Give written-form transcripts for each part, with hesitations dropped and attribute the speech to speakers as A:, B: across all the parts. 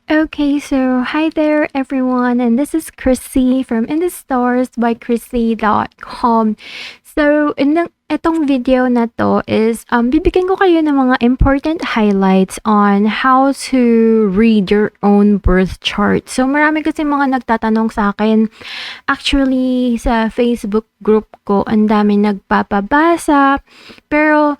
A: Okay, so hi there everyone, and this is Chrissy from In the Stars by Chrissy.com. So, itong video na to is, bibigyan ko kayo ng mga important highlights on how to read your own birth chart. So, marami kasi mga nagtatanong sa akin. Actually, sa Facebook group ko, ang dami nagpapabasa. Pero,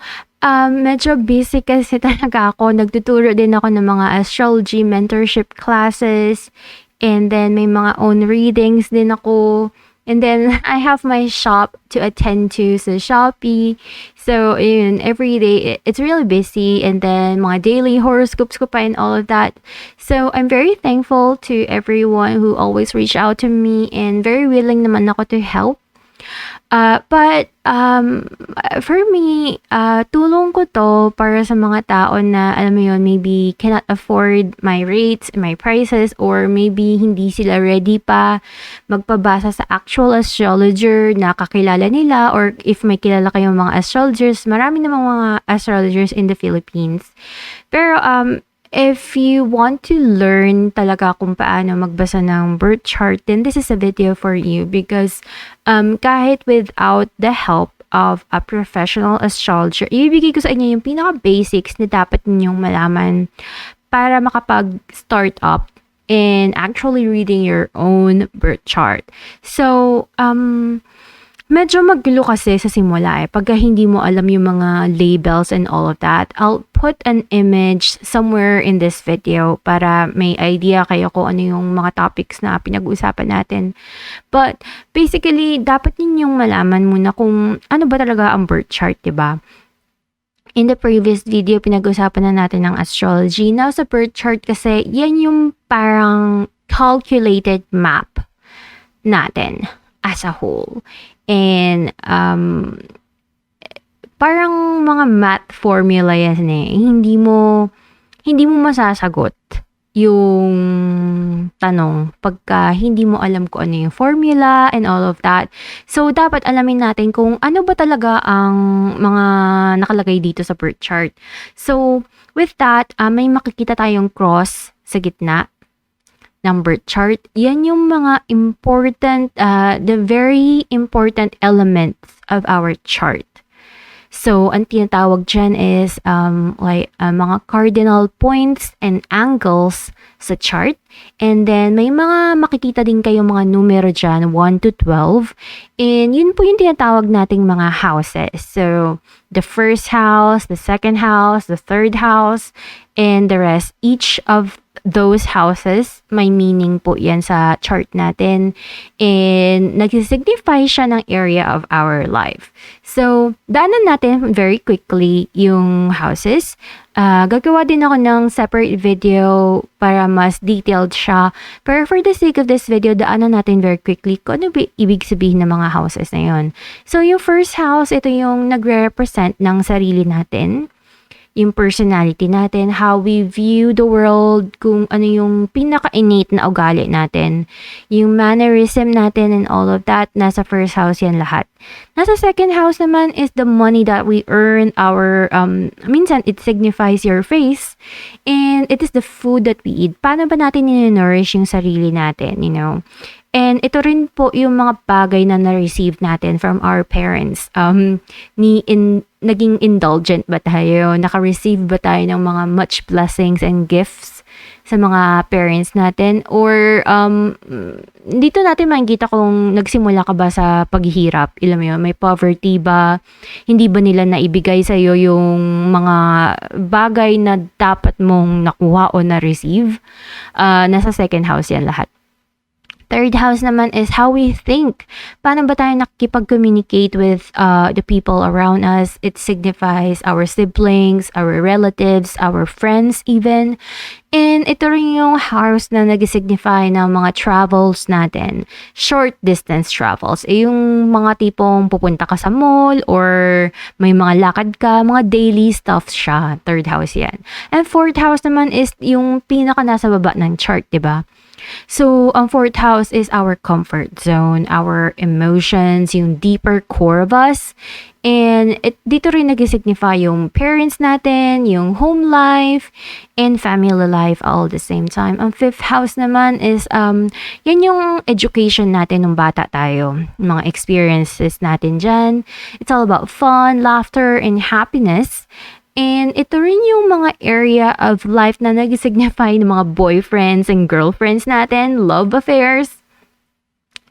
A: medyo busy kasi talaga ako. Nagtuturo din ako ng mga astrology mentorship classes. And then, may mga own readings din ako. And then, I have my shop to attend to sa Shopee. So, yun, every day, it's really busy. And then, mga daily horoscopes ko pa and all of that. So, I'm very thankful to everyone who always reach out to me. And very willing naman ako to help. But for me, tulong ko to para sa mga tao na, alam mo yun, maybe cannot afford my rates, my prices, or maybe hindi sila ready pa magpabasa sa actual astrologer na kakilala nila, or if may kilala kayong mga astrologers, marami namang mga astrologers in the Philippines. Pero, if you want to learn talaga kung paano magbasa ng birth chart, then this is a video for you because kahit without the help of a professional astrologer, ibibigay ko sa inyo yung pinaka-basics na dapat ninyong malaman para makapag-start up in actually reading your own birth chart. So, medyo magulo kasi sa simula pagka hindi mo alam yung mga labels and all of that. I'll put an image somewhere in this video para may idea kayo kung ano yung mga topics na pinag-uusapan natin. But basically, dapat ninyong malaman muna kung ano ba talaga ang birth chart, diba? In the previous video, pinag-usapan na natin ng astrology. Now, sa birth chart kasi, yan yung parang calculated map natin as a whole. And parang mga math formula yan Hindi mo masasagot yung tanong pagka hindi mo alam kung ano yung formula and all of that. So, dapat alamin natin kung ano ba talaga ang mga nakalagay dito sa birth chart. So, with that, may makikita tayong cross sa gitna ng birth chart. Yan yung mga important, the very important elements of our chart. So, ang tinatawag dyan is mga cardinal points and angles sa chart. And then, may mga makikita din kayo mga numero dyan, 1 to 12. And yun po yung tinatawag nating mga houses. So, the first house, the second house, the third house, and the rest. Each of those houses, may meaning po yan sa chart natin. And nagsisignify siya ng area of our life. So, daanan natin very quickly yung houses. Gagawa din ako ng separate video para mas detailed siya. Pero for the sake of this video, daanan natin very quickly kung ano ba ibig sabihin ng mga houses na yun. So, yung first house, ito yung nagre-represent ng sarili natin. Yung personality natin, how we view the world, kung ano yung pinaka-innate na ugali natin, yung mannerism natin and all of that, nasa first house yan lahat. Nasa second house naman is the money that we earn, our, minsan it signifies your face, and it is the food that we eat. Paano ba natin ninourish yung sarili natin, you know? And ito rin po yung mga bagay na na-receive natin from our parents. Naging indulgent ba tayo? Naka-receive ba tayo ng mga much blessings and gifts sa mga parents natin? Or dito natin makikita kung nagsimula ka ba sa paghihirap. Alam mo yun, may poverty ba? Hindi ba nila naibigay sa'yo yung mga bagay na dapat mong nakuha o na-receive? Nasa second house yan lahat. Third house naman is how we think. Paano ba tayo nakikipag-communicate with the people around us? It signifies our siblings, our relatives, our friends even. And ito rin yung house na nag-signify ng mga travels natin. Short distance travels. Yung mga tipong pupunta ka sa mall or may mga lakad ka, mga daily stuff siya. Third house yan. And fourth house naman is yung pinaka nasa baba ng chart, diba? So, ang fourth house is our comfort zone, our emotions, yung deeper core of us. And dito rin nag-signify yung parents natin, yung home life, and family life all the same time. Ang fifth house naman is, yan yung education natin nung bata tayo. Mga experiences natin dyan. It's all about fun, laughter, and happiness. And ito rin yung mga area of life na nag-signify ng mga boyfriends and girlfriends natin, love affairs.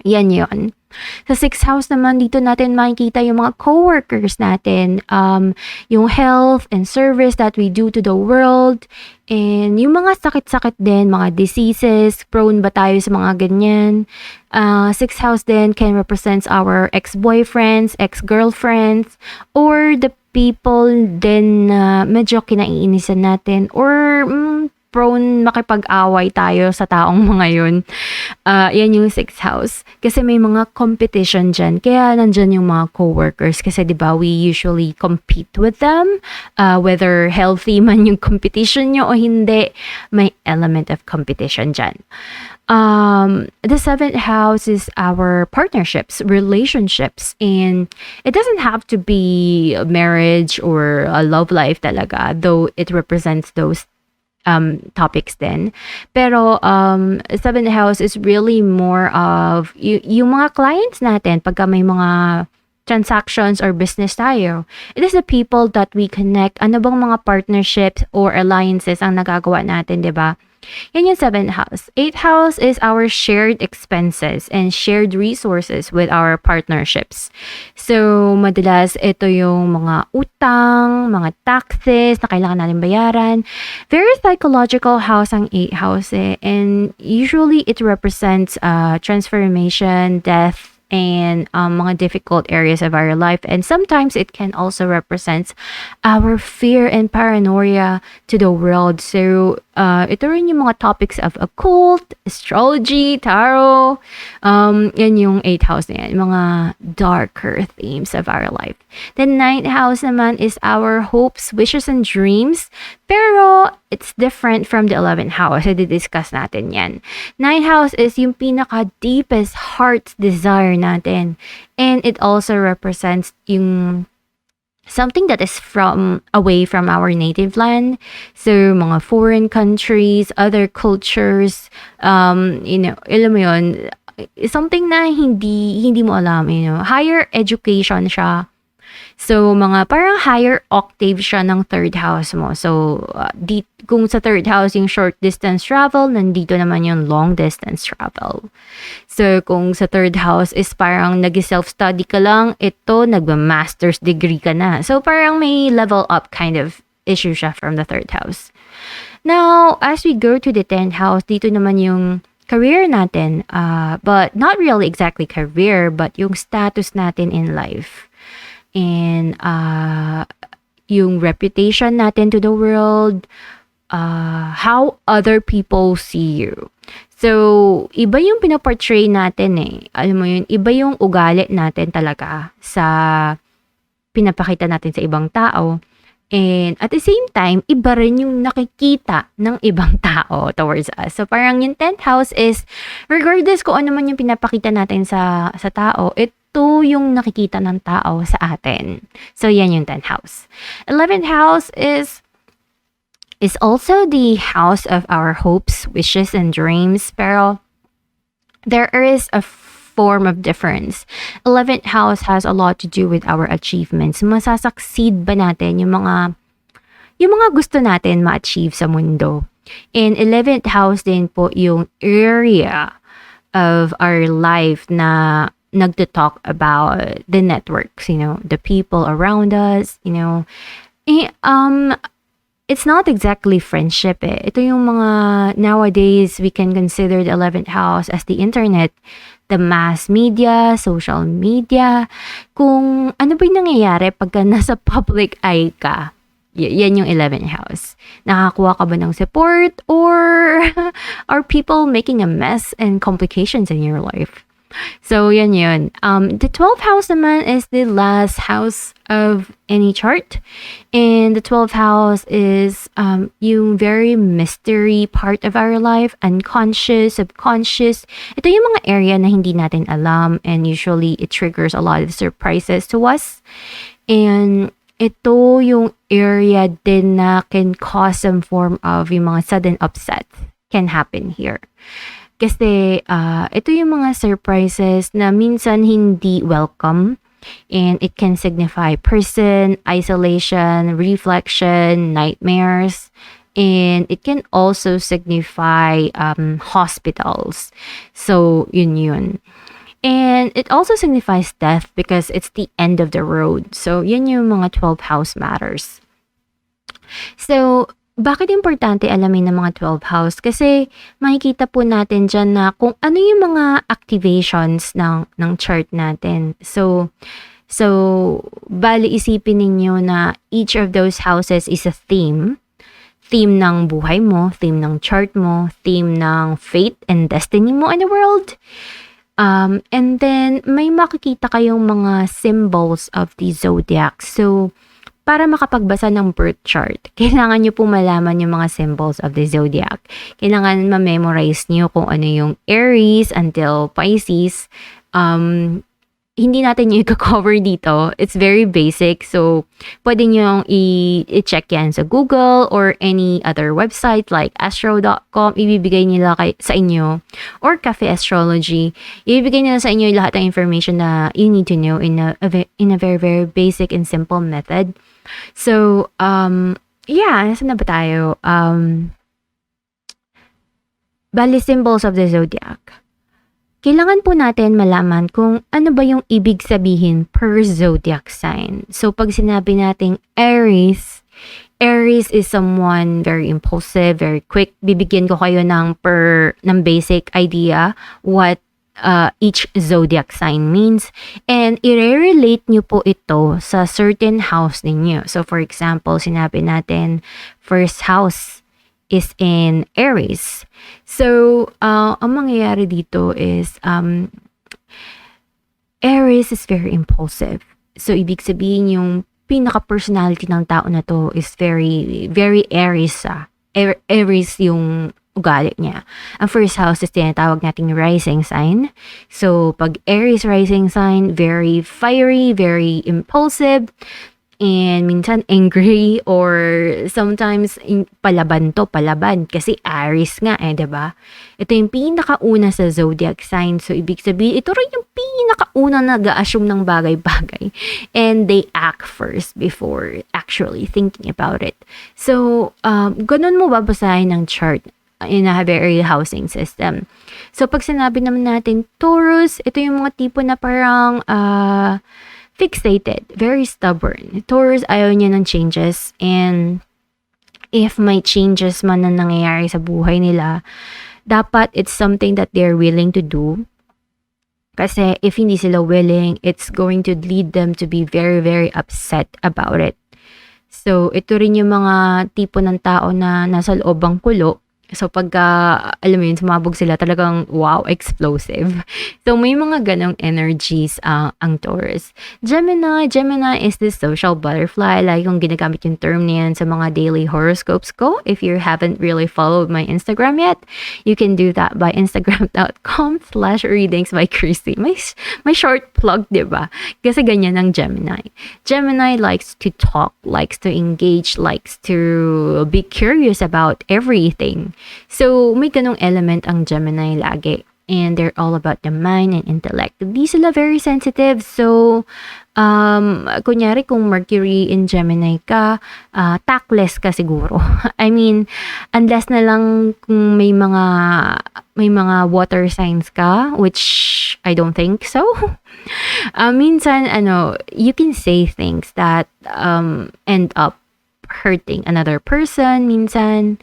A: Yan yon. Sa sixth house naman, dito natin makikita yung mga coworkers natin, yung health and service that we do to the world, and yung mga sakit-sakit din, mga diseases, prone ba tayo sa mga ganyan. Sixth house din can represent our ex-boyfriends, ex-girlfriends, or the people din na medyo kinaiinisan natin or prone makipag-away tayo sa taong mga yun. Yan yung sixth house. Kasi may mga competition dyan. Kaya nandyan yung mga coworkers. Kasi diba, we usually compete with them. Whether healthy man yung competition nyo o hindi, may element of competition dyan. The seventh house is our partnerships, relationships, and it doesn't have to be a marriage or a love life talaga, though it represents those topics din. Pero seventh house is really more of yung mga clients natin pagka may mga transactions or business tayo. It is the people that we connect. Ano bang mga partnerships or alliances ang nagagawa natin, 'di ba? Yan yung seventh house. Eighth house is our shared expenses and shared resources with our partnerships. So, madalas ito yung mga utang, mga taxes na kailangan natin bayaran. Very psychological house ang eighth house eh. And usually it represents transformation, death, and mga difficult areas of our life. And sometimes it can also represent our fear and paranoia to the world. So, ito rin yung mga topics of occult, astrology, tarot. Yan yung 8th house na yan, mga darker themes of our life. The 9th house naman is our hopes, wishes, and dreams. Pero, it's different from the 11th house. I-discuss natin yan. 9th house is yung pinaka-deepest heart's desire natin. And it also represents yung something that is from away from our native land. So, mga foreign countries, other cultures, alam mo yun, something na hindi mo alam, higher education siya. So, mga parang higher octave siya ng third house mo. So, kung sa third house yung short distance travel, nandito naman yung long distance travel. So, kung sa third house is parang nag-self-study ka lang, ito, nagma-master's degree ka na. So, parang may level up kind of issue siya from the third house. Now, as we go to the 10th house, dito naman yung career natin, but not really exactly career, but yung status natin in life. And yung reputation natin to the world, how other people see you. So, iba yung pinaportray natin eh. Alam mo yun, iba yung ugali natin talaga sa pinapakita natin sa ibang tao. And at the same time, iba rin yung nakikita ng ibang tao towards us. So, parang yung 10th house is, regardless kung ano man yung pinapakita natin sa tao, ito yung nakikita ng tao sa atin. So, yan yung 10th house. 11th house is also the house of our hopes, wishes, and dreams. Pero, there is a form of difference. 11th house has a lot to do with our achievements. Masasucceed ba natin yung mga gusto natin ma-achieve sa mundo? And 11th house din po yung area of our life na nagto-talk about the networks, the people around us, it's not exactly friendship eh. Ito yung mga, nowadays, we can consider the 11th house as the internet, the mass media, social media. Kung ano ba yung nangyayari pagka nasa public eye ka, yan yung 11th house. Nakakuha ka ba ng support or are people making a mess and complications in your life? So, yun. The 12th house naman is the last house of any chart. And the 12th house is yung very mystery part of our life, unconscious, subconscious. Ito yung mga area na hindi natin alam, and usually it triggers a lot of surprises to us. And ito yung area din na can cause some form of yung mga sudden upset can happen here. Kasi ito yung mga surprises na minsan hindi welcome, and it can signify prison, isolation, reflection, nightmares, and it can also signify hospitals. So, yun. And it also signifies death because it's the end of the road. So, yun yung mga 12 house matters. So, bakit importante alamin ng mga 12 house? Kasi makikita po natin dyan na kung ano yung mga activations ng chart natin. So, bali isipin ninyo na each of those houses is a theme. Theme ng buhay mo, theme ng chart mo, theme ng fate and destiny mo in the world. And then, may makikita kayong mga symbols of the zodiac. So, para makapagbasa ng birth chart, kailangan nyo po malaman yung mga symbols of the zodiac. Kailangan ma-memorize nyo kung ano yung Aries until Pisces. Hindi natin yung i-cover dito. It's very basic. So, pwede nyo i-check yan sa Google or any other website like astro.com. Ibibigay nila sa inyo. Or Cafe Astrology. Ibibigay nila sa inyo lahat ng information na you need to know in a very, very basic and simple method. So, saan na ba tayo? Bali, symbols of the zodiac. Kailangan po natin malaman kung ano ba yung ibig sabihin per zodiac sign. So, pag sinabi nating Aries is someone very impulsive, very quick. Bibigyan ko kayo ng basic idea what each zodiac sign means, and i-relate nyo po ito sa certain house ninyo. So, for example, sinabi natin, first house is in Aries. So, ang mangyayari dito is, Aries is very impulsive. So, ibig sabihin yung pinaka-personality ng tao na to is very, very Aries. Aries yung ugali niya. Ang first house is tinatawag nating rising sign. So, pag Aries rising sign, very fiery, very impulsive, and minsan angry, or sometimes palaban kasi Aries nga diba? Ito yung pinakauna sa zodiac sign. So, ibig sabihin, ito rin yung pinakauna nag-a-assume ng bagay-bagay. And they act first before actually thinking about it. So, ganun mo babasahin ng chart in a very housing system. So, pag sinabi naman natin Taurus, ito yung mga tipo na parang fixated, very stubborn. Taurus, ayaw niya ng changes, and if may changes man na nangyayari sa buhay nila, dapat it's something that they're willing to do. Kasi if hindi sila willing, it's going to lead them to be very, very upset about it. So, ito rin yung mga tipo ng tao na nasa loob ang kulo. So, pagka, alam mo yun, sumabog sila, talagang, wow, explosive. So, may mga ganong energies ang Taurus. Gemini is this social butterfly. Like, kung ginagamit yung term niyan sa mga daily horoscopes ko. If you haven't really followed my Instagram yet, you can do that by instagram.com/readings by Christy. May short plug, diba? Kasi ganyan ang Gemini. Gemini likes to talk, likes to engage, likes to be curious about everything. So, may ganong element ang Gemini lagi. And they're all about the mind and intellect. Di sila very sensitive. So, kunyari kung Mercury in Gemini ka, tactless ka siguro. I mean, unless na lang kung may mga water signs ka, which I don't think so. Minsan, you can say things that end up hurting another person. Minsan,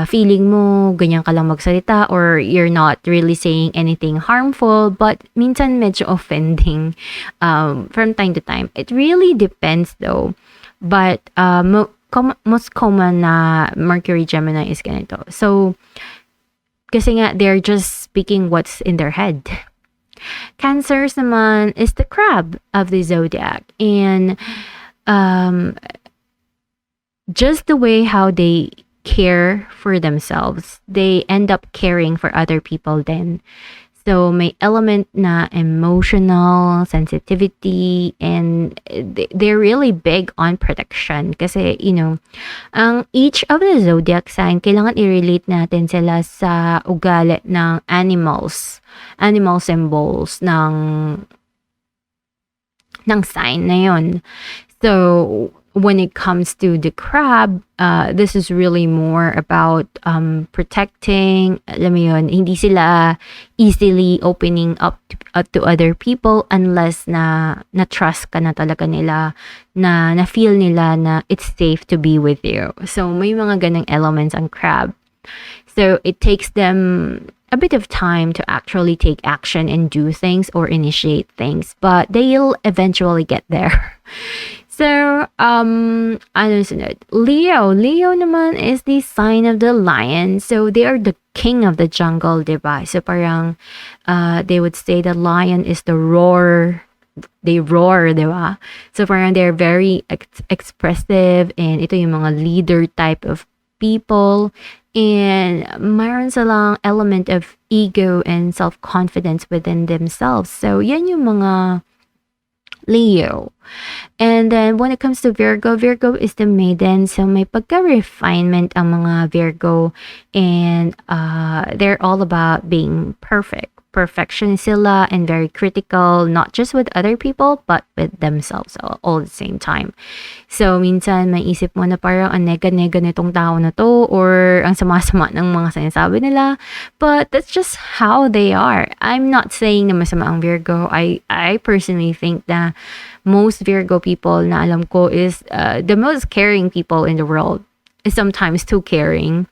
A: feeling mo ganyan ka lang magsalita, or you're not really saying anything harmful, but minsan medyo offending from time to time. It really depends though. But most common na Mercury Gemini is ganito. So, kasi nga, they're just speaking what's in their head. Cancers naman is the crab of the zodiac. And um, just the way how they care for themselves, they end up caring for other people then. So may element na emotional sensitivity, and they're really big on protection kasi ang each of the zodiac sign kailangan i-relate natin sila sa ugali ng animal symbols ng sign na yon. So when it comes to the crab, this is really more about protecting. Alam mo yun, hindi sila easily opening up to other people unless na trust ka na talaga nila, na feel nila na it's safe to be with you. So may mga ganang elements ang crab. So it takes them a bit of time to actually take action and do things or initiate things, but they'll eventually get there. So, ano sunod? Leo. Leo naman is the sign of the lion. So, they are the king of the jungle, diba? So, parang, they would say the lion is the roar. They roar, diba? So, parang they're very expressive, and ito yung mga leader type of people. And mayroon silang element of ego and self-confidence within themselves. So, yan yung mga Leo. And then when it comes to Virgo, Virgo is the maiden. So may pagka-refinement ang mga Virgo, and they're all about being perfect. Perfection sila, and very critical, not just with other people, but with themselves all at the same time. So, minsan, maisip mo na parang ang nega-nega nitong tao na to, or ang sama-sama ng mga sinasabi nila. But that's just how they are. I'm not saying na masama ang Virgo. I personally think na most Virgo people na alam ko is the most caring people in the world. Is sometimes too caring.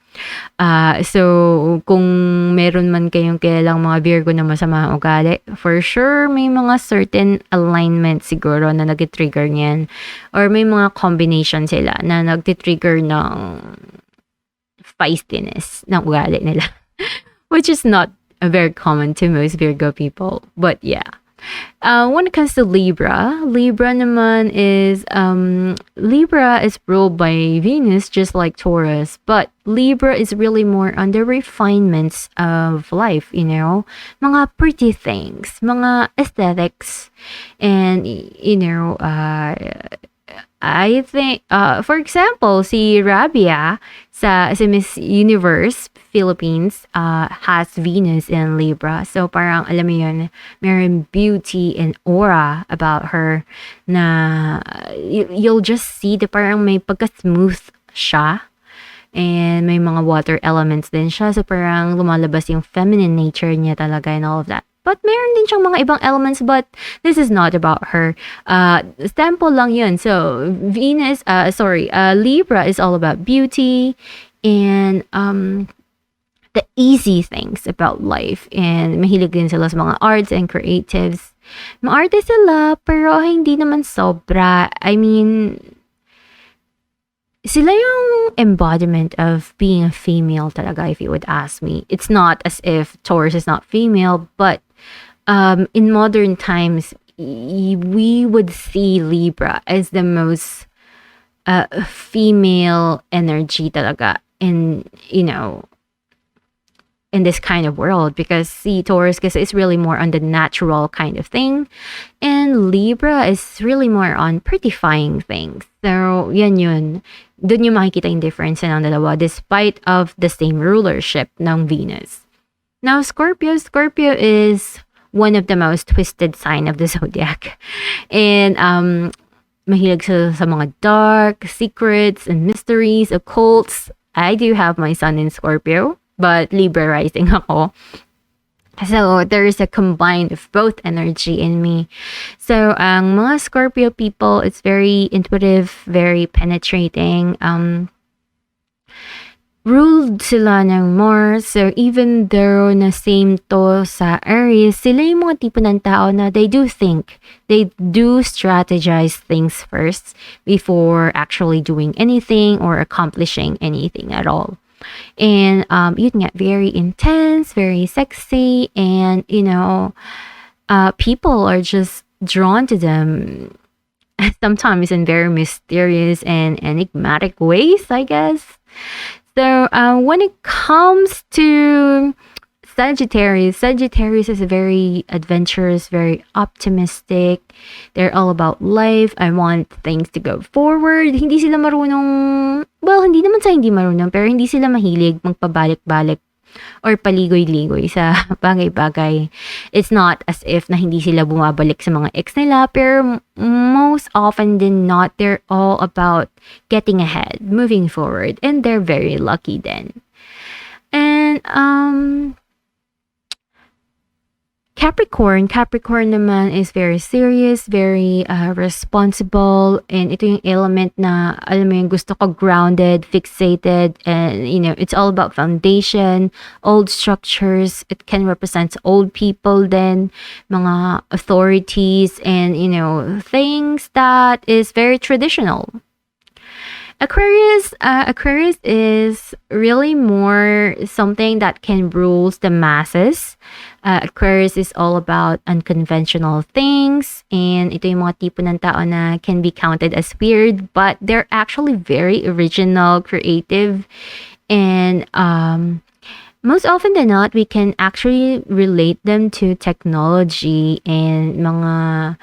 A: So, kung meron man kayong kilalang mga Virgo na masama ang ugali, for sure, may mga certain alignment siguro na nag-trigger niyan. Or may mga combination sila na nag-trigger ng feistiness ng ugali nila. Which is not very common to most Virgo people. But yeah. When it comes to Libra, Libra naman is, Libra is ruled by Venus just like Taurus, but Libra is really more on the refinements of life, mga pretty things, mga aesthetics, and, I think, for example, si Rabia sa Miss Universe Philippines has Venus in Libra. So parang alam mo yun, meron beauty and aura about her na you'll just see the parang may pagka-smooth siya. And may mga water elements din siya. So parang lumalabas yung feminine nature niya talaga and all of that. But meron din siyang mga ibang elements, but this is not about her. Sample lang yun. So, Libra is all about beauty and the easy things about life. And mahilig din sila sa mga arts and creatives. Maarte sila, pero hindi naman sobra. I mean, sila yung embodiment of being a female talaga, if you would ask me. It's not as if Taurus is not female, but in modern times, we would see Libra as the most female energy talaga in this kind of world, because see, Taurus kasi is really more on the natural kind of thing, and Libra is really more on prettifying things. So yan yun. Doon yung makikita yung difference ng dalawa despite of the same rulership ng Venus. Now, Scorpio is one of the most twisted sign of the zodiac. And mahilig sila sa mga dark secrets and mysteries, occults. I do have my sun in Scorpio, but Libra rising ako. So, there is a combined of both energy in me. So, ang mga Scorpio people, it's very intuitive, very penetrating. Ruled sila ng Mars. So, even though na same to sa Aries, sila yung mga tipo ng tao na they do think. They do strategize things first before actually doing anything or accomplishing anything at all. And yun nga, very intense, very sexy, and people are just drawn to them, sometimes in very mysterious and enigmatic ways, I guess. So when it comes to Sagittarius is very adventurous, very optimistic. They're all about life. I want things to go forward. Hindi sila marunong, well, hindi naman sa hindi marunong, pero hindi sila mahilig magpabalik-balik or paligoy-ligoy sa bagay-bagay. It's not as if na hindi sila bumabalik sa mga ex nila, pero most often than not, they're all about getting ahead, moving forward, and they're very lucky then. And Capricorn naman is very serious, very responsible, and ito yung element na, alam mo yung gusto ko grounded, fixated, and it's all about foundation, old structures. It can represent old people then, mga authorities, and things that is very traditional. Aquarius is really more something that can rule the masses. Aquarius is all about unconventional things, and ito yung mga tipo ng tao na can be counted as weird, but they're actually very original, creative, and most often than not, we can actually relate them to technology and mga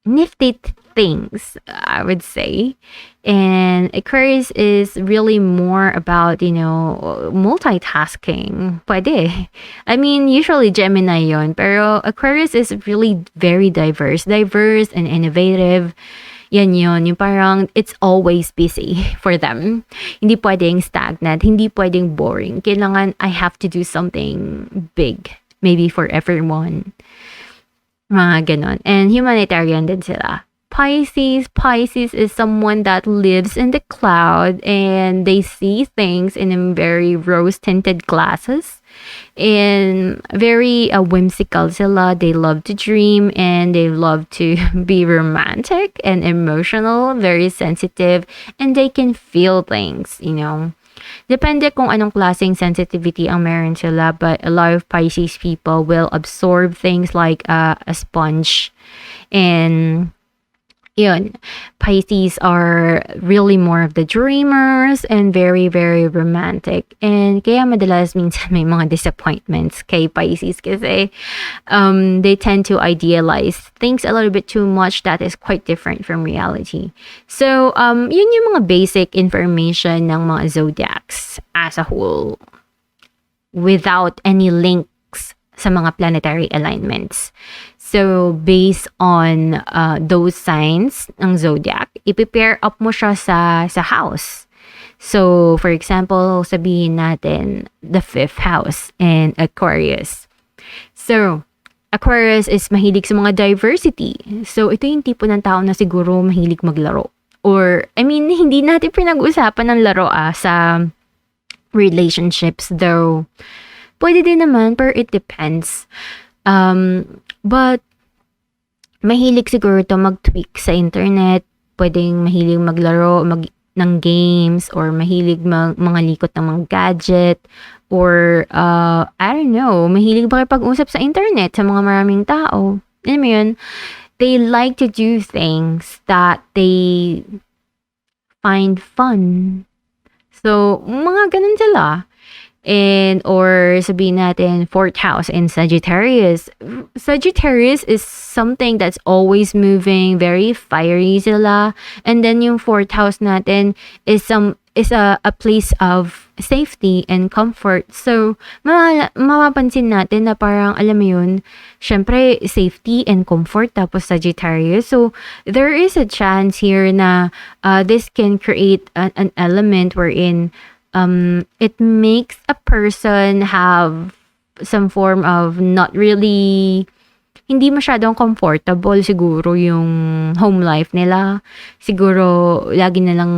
A: nifty things, I would say. And Aquarius is really more about, multitasking. Pwede. I mean, usually Gemini yon, pero Aquarius is really very diverse and innovative. Yan yun, yung parang it's always busy for them. Hindi pwedeng stagnant, hindi pwedeng boring. Kailangan I have to do something big, maybe for everyone. Mga ganon. And humanitarian din sila. Pisces is someone that lives in the cloud and they see things in very rose-tinted glasses. And very whimsical sila. They love to dream and they love to be romantic and emotional, very sensitive, and they can feel things, Depende kung anong klaseng sensitivity ang meron sila, but a lot of Pisces people will absorb things like a sponge. And yun, Pisces are really more of the dreamers and very, very romantic. And kaya madalas minsan may mga disappointments kay Pisces kasi they tend to idealize things a little bit too much that is quite different from reality. So, yun yung mga basic information ng mga zodiacs as a whole without any links sa mga planetary alignments. So, based on those signs ng zodiac, ipi-pair up mo siya sa house. So, for example, sabihin natin the 5th house in Aquarius. So, Aquarius is mahilig sa mga diversity. So, ito yung tipo ng tao na siguro mahilig maglaro. Or, hindi natin pinag-usapan ng laro sa relationships, though. Pwede din naman, pero it depends. But, mahilig siguro to mag-tweak sa internet. Pwedeng mahilig maglaro ng games or mahilig mga likot ng mga gadget or, I don't know, mahilig makipag-usap sa internet sa mga maraming tao. Alam mo yun? They like to do things that they find fun. So, mga ganun sila. And or sabihin natin 4th house in Sagittarius. Sagittarius is something that's always moving, very fiery sila. And then yung 4th house natin is a place of safety and comfort. So mapapansin natin na parang alam mo yun, syempre safety and comfort tapos Sagittarius. So there is a chance here na this can create an element wherein it makes a person have some form of not really, hindi masyadong comfortable siguro yung home life nila. Siguro, lagi na lang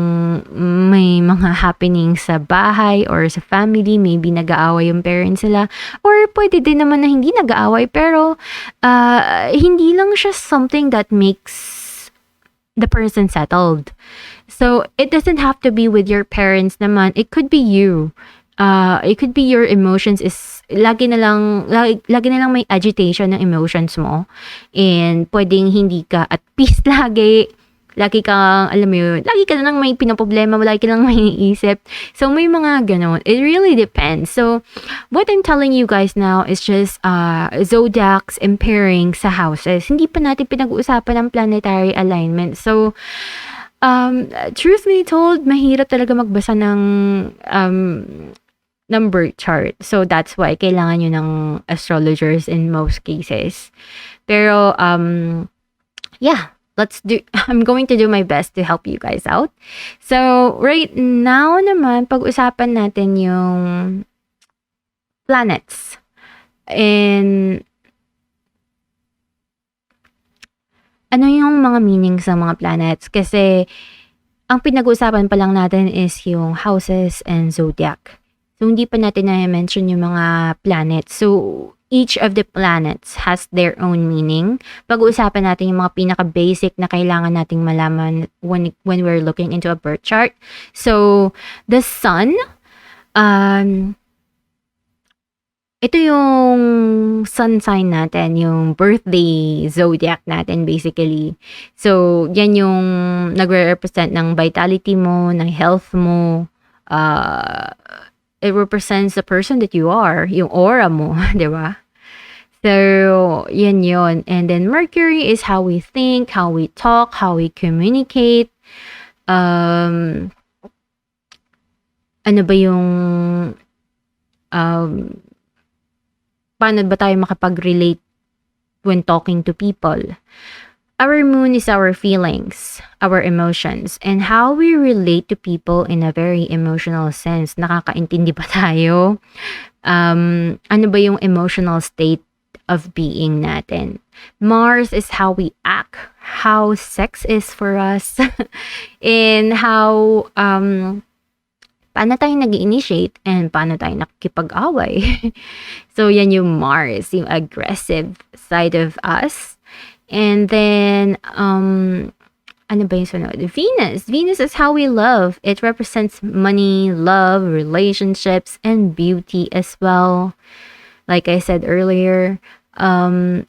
A: may mga happening sa bahay or sa family. Maybe nag-aaway yung parents nila. Or pwede din naman na hindi nag-aaway pero hindi lang siya something that makes the person settled. So, it doesn't have to be with your parents naman. It could be you. It could be your emotions is lagi na lang may agitation ng emotions mo. And pwedeng hindi ka at peace lagi. Lagi kang, alam mo yun, lagi ka na lang may pinaproblema, lagi ka lang may iniisip. So, may mga ganon. It really depends. So, what I'm telling you guys now is just zodiacs and pairing sa houses. Hindi pa natin pinag-uusapan ng planetary alignment. So, truth be told, mahirap talaga magbasa ng birth chart. So, that's why kailangan nyo ng astrologers in most cases. Pero, yeah. I'm going to do my best to help you guys out. So, right now naman, pag-usapan natin yung planets. And, ano yung mga meanings ng mga planets? Kasi, ang pinag-uusapan pa lang natin is yung houses and zodiac. So, hindi pa natin na-mention yung mga planets. So, each of the planets has their own meaning. Pag-uusapan natin yung mga pinaka-basic na kailangan nating malaman when we're looking into a birth chart. So, the sun, ito yung sun sign natin, yung birthday zodiac natin basically. So, yan yung nagre-represent ng vitality mo, ng health mo. It represents the person that you are, yung aura mo, di ba? So, yan yun. And then Mercury is how we think, how we talk, how we communicate. Ano ba yung paano ba tayo makapag-relate when talking to people? Our moon is our feelings, our emotions, and how we relate to people in a very emotional sense. Nakakaintindi ba tayo? Ano ba yung emotional state of being natin? Mars is how we act, how sex is for us, and how paano tayo nag-initiate and paano tayo nakikipag-away. So, yan yung Mars, yung aggressive side of us. And then, ano ba yung sunod? Venus. Venus is how we love. It represents money, love, relationships, and beauty as well. Like I said earlier. And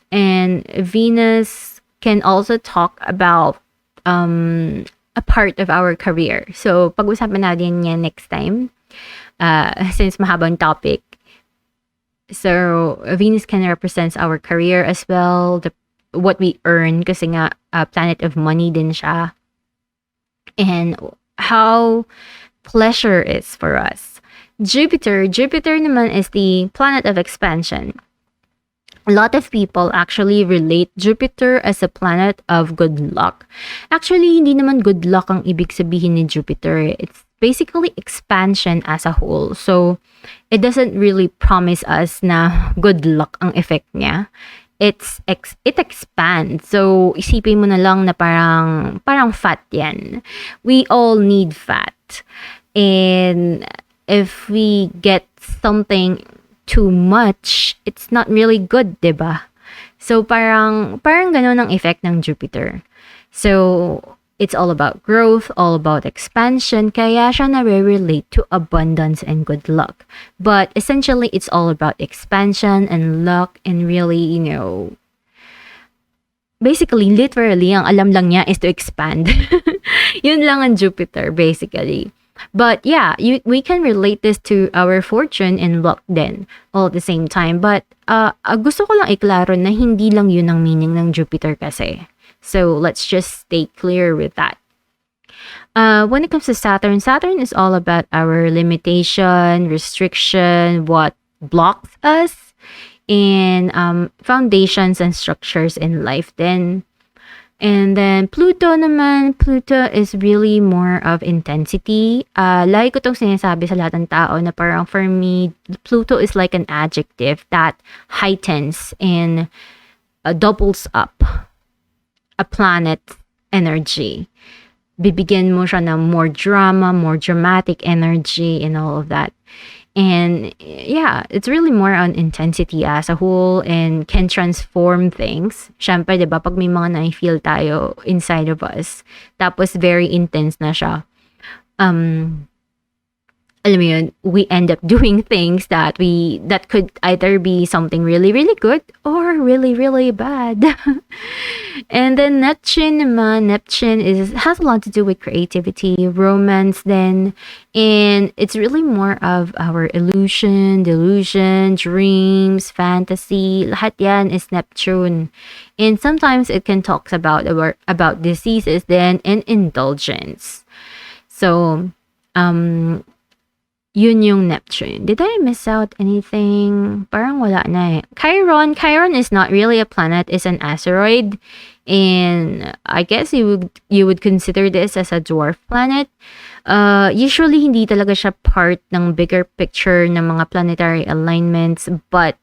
A: Venus can also talk about a part of our career. So, pag-usapan natin yan next time. Since mahabang topic. So, Venus can represent our career as well, what we earn, kasi nga planet of money din siya, and how pleasure is for us. Jupiter naman is the planet of expansion. A lot of people actually relate Jupiter as a planet of good luck. Actually, hindi naman good luck ang ibig sabihin ni Jupiter. It's basically expansion as a whole. So, it doesn't really promise us na good luck ang effect niya. It expands. So, isipin mo na lang na parang fat yan. We all need fat. And if we get something too much, it's not really good, diba? So, parang ganun ang effect ng Jupiter. So, it's all about growth, all about expansion, kaya siya na-relate to abundance and good luck. But essentially, it's all about expansion and luck, and really, basically, literally, ang alam lang niya is to expand. Yun lang ang Jupiter, basically. But yeah, we can relate this to our fortune and luck then, all at the same time. But gusto ko lang iklaro na hindi lang yun ang meaning ng Jupiter kasi. So, let's just stay clear with that. When it comes to Saturn is all about our limitation, restriction, what blocks us, and foundations and structures in life then. And then, Pluto is really more of intensity. Lagi ko itong sinasabi sa lahat ng tao na parang for me, Pluto is like an adjective that heightens and doubles up a planet energy. Bibigyan mo siya ng more drama, more dramatic energy and all of that. And yeah, it's really more on intensity as a whole and can transform things. Syempre, diba, pag may mga na-feel tayo inside of us, tapos very intense na siya, alam mo yun, we end up doing things that could either be something really, really good or really, really bad. And then Neptune naman, has a lot to do with creativity, romance then, and it's really more of our illusion, delusion, dreams, fantasy, lahat yan is Neptune. And sometimes it can talk about diseases then and indulgence. So, yun yung Neptune. Did I miss out anything? Parang wala na eh. Chiron is not really a planet, it's an asteroid. And I guess you would consider this as a dwarf planet. Usually, hindi talaga siya part ng bigger picture ng mga planetary alignments. But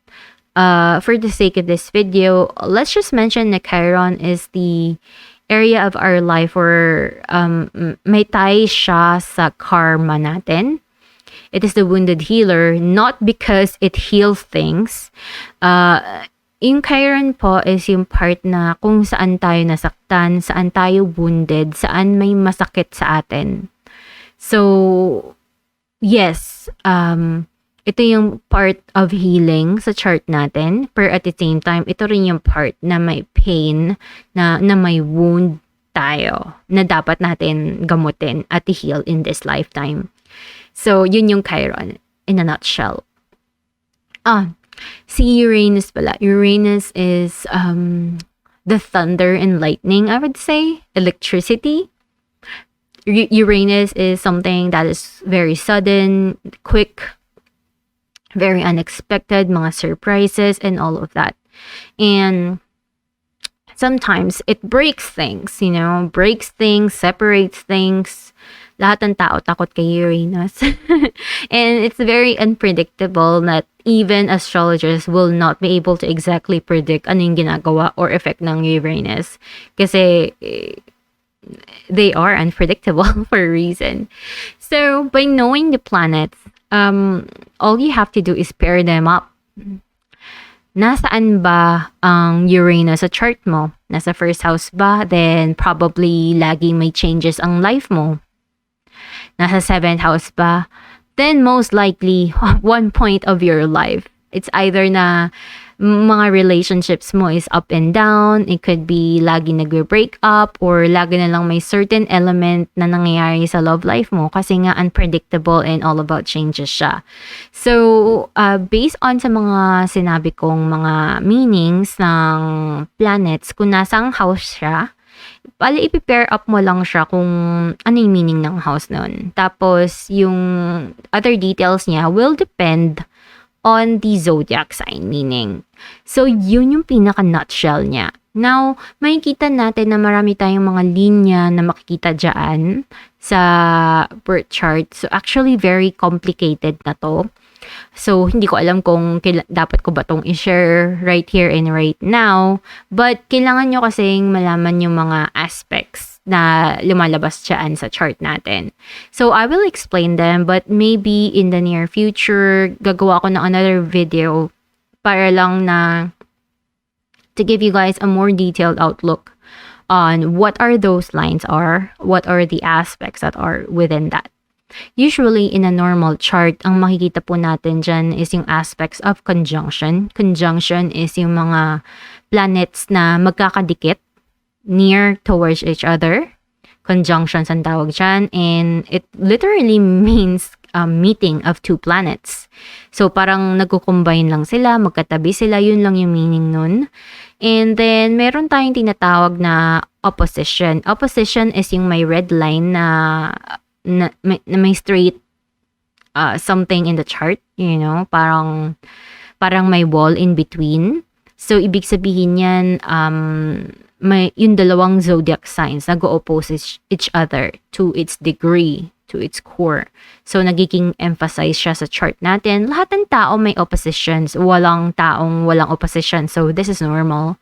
A: for the sake of this video, let's just mention that Chiron is the area of our life where may tie siya sa karma natin. It is the wounded healer, not because it heals things. Yung Chiron po is yung part na kung saan tayo nasaktan, saan tayo wounded, saan may masakit sa atin. So, yes, ito yung part of healing sa chart natin. Pero at the same time, ito rin yung part na may pain, na may wound tayo, na dapat natin gamutin at heal in this lifetime. So, yun yung Chiron in a nutshell. Si Uranus pala. Uranus is the thunder and lightning, I would say. Electricity. Uranus is something that is very sudden, quick, very unexpected, mga surprises, and all of that. And sometimes it breaks things, separates things. Lahat ng tao takot kay Uranus. And it's very unpredictable that even astrologers will not be able to exactly predict ano yung ginagawa or effect ng Uranus. Kasi they are unpredictable for a reason. So, by knowing the planets, all you have to do is pair them up. Nasaan ba ang Uranus sa chart mo? Nasa first house ba? Then, probably laging may changes ang life mo. Nasa 7th house ba? Then most likely, one point of your life. It's either na mga relationships mo is up and down. It could be lagi nagbe-break up or lagi na lang may certain element na nangyayari sa love life mo kasi nga unpredictable and all about changes siya. So, based on sa mga sinabi kong mga meanings ng planets, kung nasang house siya, bali i-pair up mo lang siya kung ano yung meaning ng house nun. Tapos, yung other details niya will depend on the zodiac sign meaning. So, yun yung pinaka-nutshell niya. Now, makikita natin na marami tayong mga linya na makikita dyan sa birth chart. So, actually, very complicated na to. So, hindi ko alam kung dapat ko ba itong i-share right here and right now. But, kailangan nyo kasing malaman yung mga aspects na lumalabas dyan sa chart natin. So, I will explain them, but maybe in the near future, gagawa ko na another video para lang na to give you guys a more detailed outlook on what are those lines are, what are the aspects that are within that. Usually, in a normal chart, ang makikita po natin dyan is yung aspects of conjunction. Conjunction is yung mga planets na magkakadikit, near towards each other. Conjunctions ang tawag dyan. And it literally means meeting of two planets. So, parang nagko-combine lang sila, magkatabi sila, yun lang yung meaning nun. And then, meron tayong tinatawag na opposition. Opposition is yung may red line na may straight something in the chart, parang may wall in between. So, ibig sabihin yan, may yung dalawang zodiac signs nag-oppose each other to its degree, to its core. So, nagiging emphasize siya sa chart natin. Lahat ng tao may oppositions. Walang taong walang opposition. So, this is normal.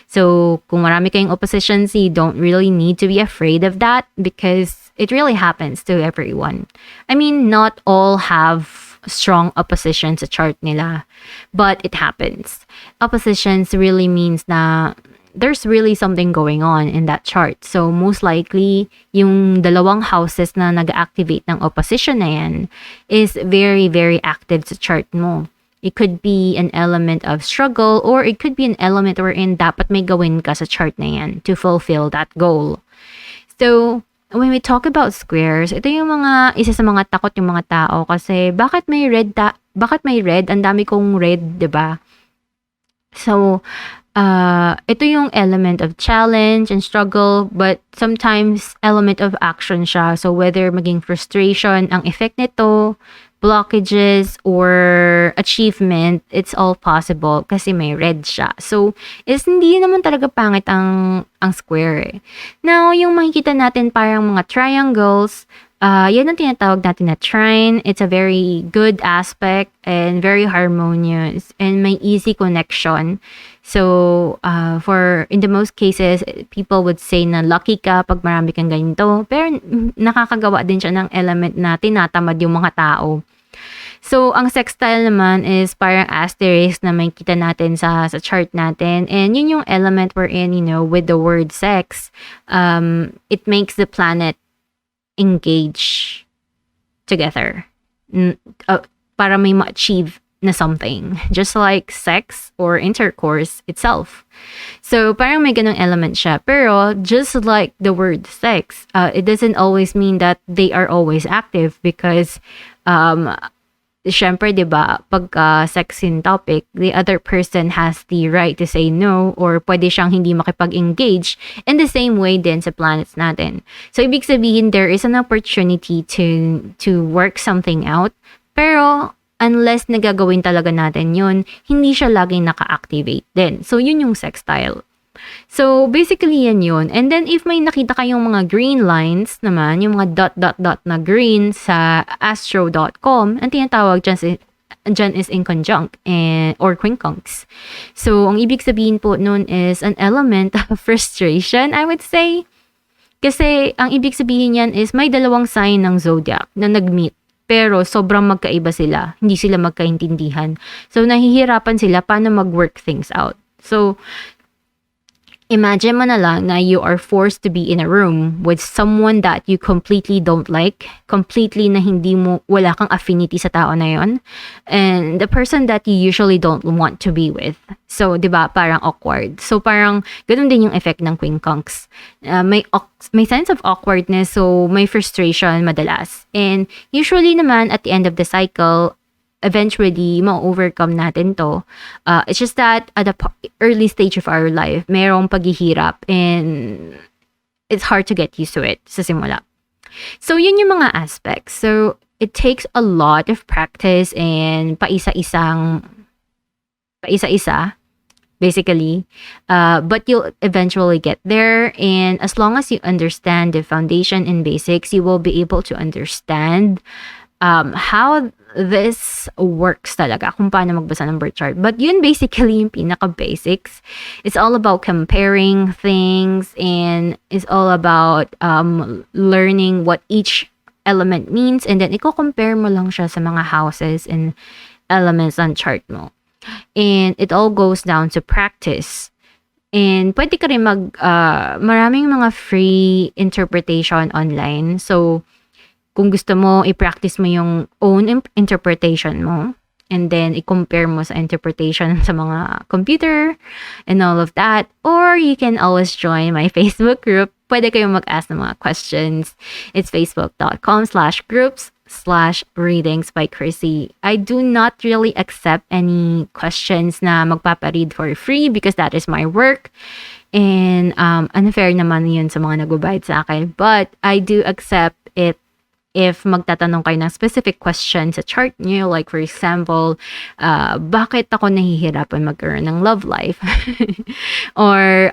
A: So, kung marami kayong oppositions, you don't really need to be afraid of that because it really happens to everyone. I mean, not all have strong opposition sa chart nila, but it happens. Oppositions really means na there's really something going on in that chart. So most likely, yung dalawang houses na nag-activate ng opposition na yan is very, very active sa chart mo. It could be an element of struggle, or it could be an element wherein dapat may gawin ka sa chart na yan to fulfill that goal. So, when we talk about squares, ito yung isa sa mga takot yung mga tao kasi bakit may red? Ang dami kong red, 'di ba? So, ito yung element of challenge and struggle, but sometimes element of action siya. So, whether maging frustration ang effect nito, blockages, or achievement, it's all possible kasi may red siya. So, hindi naman talaga pangit ang square eh. Now, yung makikita natin parang mga triangles, yan ang tinatawag natin na trine. It's a very good aspect and very harmonious and may easy connection. So, in the most cases, people would say na lucky ka pag marami kang ganito. Pero nakakagawa din siya ng element na tinatamad yung mga tao. So, ang sextile naman is parang asterisk na may kita natin sa chart natin. And yun yung element we're in, with the word sex. It makes the planet engage together para may ma-achieve na something, just like sex or intercourse itself. So parang may ganung element siya, pero just like the word sex, it doesn't always mean that they are always active because syempre, 'di ba, pagka sex in topic, the other person has the right to say no, or pwede siyang hindi makipag-engage. In the same way din sa planets natin. So ibig sabihin, there is an opportunity to work something out, pero unless nagagawin talaga natin yun, hindi siya laging naka-activate din. So yun yung sextile. So, basically yan yun. And then, if may nakita kayong mga green lines naman, yung mga dot na green sa astro.com, ang tinatawag dyan is in conjunct or quincunx. So, ang ibig sabihin po nun is an element of frustration, I would say. Kasi, ang ibig sabihin yan is may dalawang sign ng zodiac na nag-meet. Pero, sobrang magkaiba sila. Hindi sila magkaintindihan. So, nahihirapan sila paano mag-work things out. So, imagine mo na lang na you are forced to be in a room with someone that you completely don't like, completely na wala kang affinity sa tao na yon, and the person that you usually don't want to be with. So, di ba, parang awkward. So, parang ganun din yung effect ng quincunx. May sense of awkwardness, so may frustration madalas. And usually naman, at the end of the cycle, eventually, ma-overcome natin to. It's just that at the early stage of our life, mayroong paghihirap and it's hard to get used to it sa simula. So, yun yung mga aspects. So, it takes a lot of practice and paisa-isa, basically. But you'll eventually get there. And as long as you understand the foundation and basics, you will be able to understand how this works talaga, kung paano magbasa ng birth chart. But yun basically yung pinaka-basics. It's all about comparing things and it's all about learning what each element means, and then i-compare mo lang siya sa mga houses and elements on chart mo. And it all goes down to practice. And pwede ka rin maraming mga free interpretation online. So, kung gusto mo, i-practice mo yung own interpretation mo. And then, i-compare mo sa interpretation sa mga computer and all of that. Or you can always join my Facebook group. Pwede kayong mag-ask ng mga questions. It's facebook.com/groups/readings by Chrissy. I do not really accept any questions na magpaparead for free because that is my work. And unfair naman yun sa mga nagbabayad sa akin. But I do accept it if magtatanong kayo ng specific question sa chart niyo, like for example, bakit ako nahihirapan magkaroon ng love life? Or,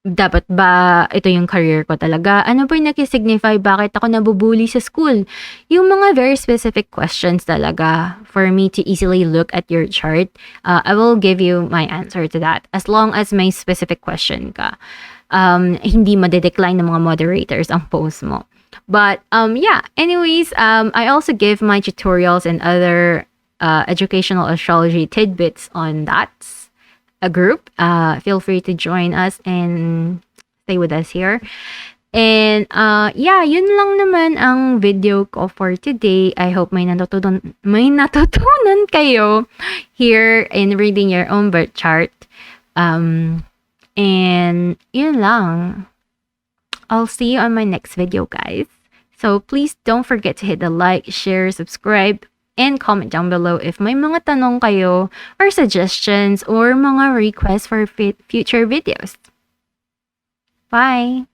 A: dapat ba ito yung career ko talaga? Ano ba yung nakisignify? Bakit ako nabubuli sa school? Yung mga very specific questions talaga for me to easily look at your chart. I will give you my answer to that as long as may specific question ka. Hindi madedecline ng mga moderators ang post mo. But, yeah, anyways, I also give my tutorials and other educational astrology tidbits on that. a group, feel free to join us and stay with us here. And yeah, yun lang naman ang video ko for today. I hope may natutunan kayo here in reading your own birth chart. And yun lang. I'll see you on my next video, guys. So please don't forget to hit the like, share, subscribe, and comment down below if may mga tanong kayo or suggestions or mga requests for future videos. Bye!